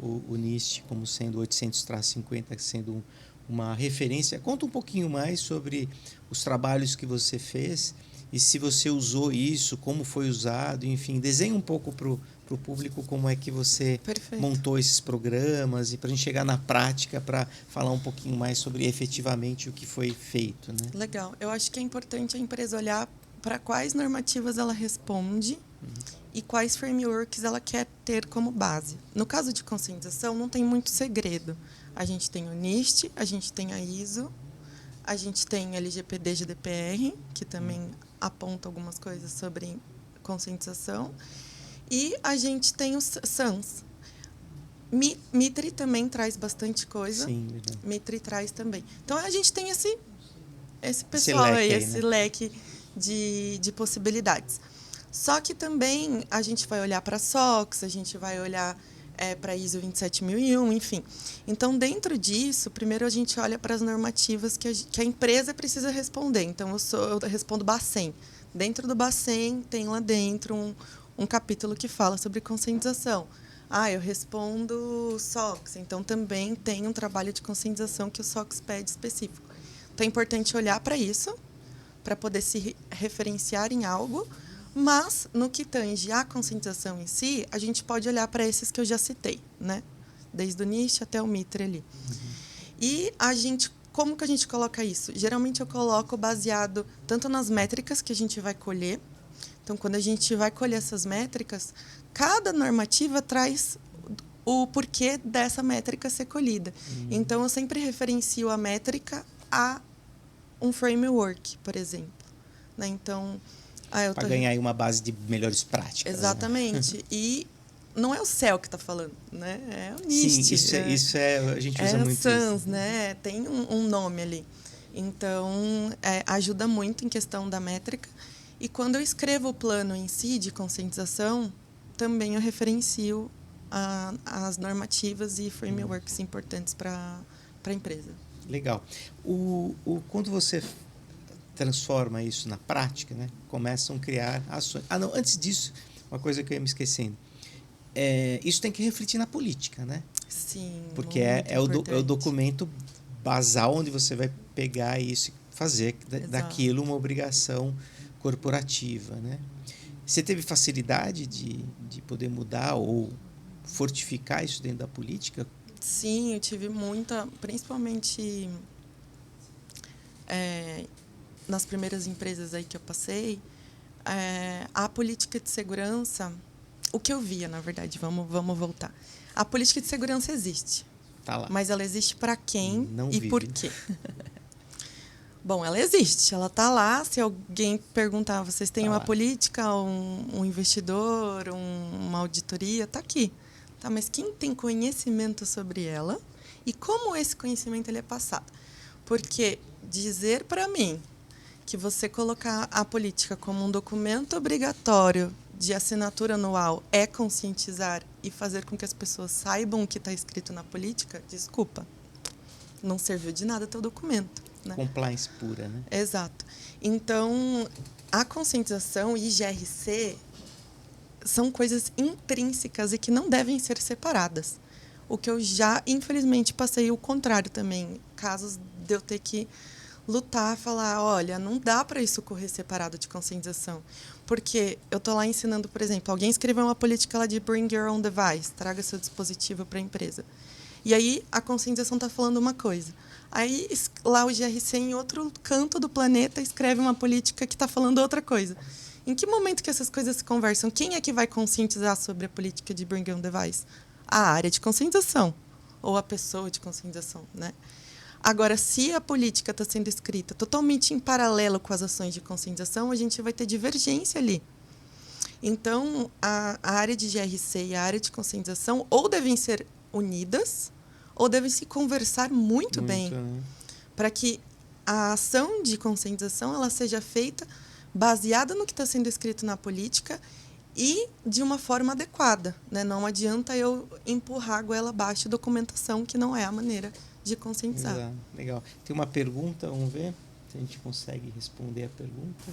o NIST como sendo 800-50, sendo uma referência. Conta um pouquinho mais sobre os trabalhos que você fez e se você usou isso, como foi usado, enfim, desenha um pouco para o público como é que você Perfeito. montou esses programas e para a gente chegar na prática para falar um pouquinho mais sobre efetivamente o que foi feito, né? Legal. Eu acho que é importante a empresa olhar para quais normativas ela responde e quais frameworks ela quer ter como base. No caso de conscientização, não tem muito segredo. A gente tem o NIST, a gente tem a ISO, a gente tem LGPD, GDPR, que também aponta algumas coisas sobre conscientização, e a gente tem o SANS. Mitre também traz bastante coisa. Sim, verdade. Mitre traz também. Então, a gente tem esse Esse pessoal leque aí, aí, esse né? leque de possibilidades. Só que também a gente vai olhar para a SOX, a gente vai olhar para a ISO 27001, enfim. Então, dentro disso, primeiro a gente olha para as normativas que a empresa precisa responder. Então, eu respondo Bacen. Dentro do Bacen, tem lá dentro um capítulo que fala sobre conscientização. Eu respondo SOX, então também tem um trabalho de conscientização que o SOX pede específico. Então, é importante olhar para isso, para poder se referenciar em algo, mas no que tange a conscientização em si, a gente pode olhar para esses que eu já citei, né? Desde o NIST até o Mitre ali. E como que a gente coloca isso? Geralmente eu coloco baseado tanto nas métricas que a gente vai colher. Então, quando a gente vai colher essas métricas, cada normativa traz o porquê dessa métrica ser colhida. Então, eu sempre referencio a métrica a um framework, por exemplo. Né? Então, para ganhar aí uma base de melhores práticas. Exatamente. Né? E não é o céu que está falando, né? É o Sim, NIST. a gente usa É o muito isso. SANS, né? Tem um nome ali. Então, ajuda muito em questão da métrica. E quando eu escrevo o plano em si de conscientização, também eu referencio as normativas e frameworks importantes para a empresa. Legal. Quando você transforma isso na prática, né, começam a criar ações. Não, antes disso, uma coisa que eu ia me esquecendo. Isso tem que refletir na política, né? Sim, porque muito importante. É o documento basal onde você vai pegar isso e fazer daquilo uma obrigação corporativa, né? Você teve facilidade de poder mudar ou fortificar isso dentro da política? Sim, eu tive muita, principalmente nas primeiras empresas aí que eu passei, a política de segurança, o que eu via, na verdade, vamos voltar. A política de segurança existe. Tá lá. Mas ela existe para quem Não e vive, por quê? Bom, ela existe, ela está lá. Se alguém perguntar, vocês têm uma política, um investidor, uma auditoria, está aqui. Tá, mas quem tem conhecimento sobre ela e como esse conhecimento ele é passado? Porque dizer para mim que você colocar a política como um documento obrigatório de assinatura anual é conscientizar e fazer com que as pessoas saibam o que está escrito na política, desculpa, não serviu de nada teu documento. Né? Compliance pura, né? Exato. Então, a conscientização e GRC são coisas intrínsecas e que não devem ser separadas. O que eu já, infelizmente, passei o contrário também. Casos de eu ter que lutar, falar, olha, não dá para isso correr separado de conscientização. Porque eu estou lá ensinando, por exemplo, alguém escreveu uma política lá de bring your own device, traga seu dispositivo para a empresa. E aí a conscientização está falando uma coisa. Aí lá o GRC, em outro canto do planeta, escreve uma política que está falando outra coisa. Em que momento que essas coisas se conversam? Quem é que vai conscientizar sobre a política de bring your own device? A área de conscientização, ou a pessoa de conscientização, né? Agora, se a política está sendo escrita totalmente em paralelo com as ações de conscientização, a gente vai ter divergência ali. Então, a área de GRC e a área de conscientização ou devem ser unidas ou devem se conversar muito bem, para que a ação de conscientização ela seja feita baseada no que está sendo escrito na política e de uma forma adequada. Né? Não adianta eu empurrar a goela abaixo documentação, que não é a maneira de conscientizar. Exato. Legal. Tem uma pergunta, vamos ver se a gente consegue responder a pergunta.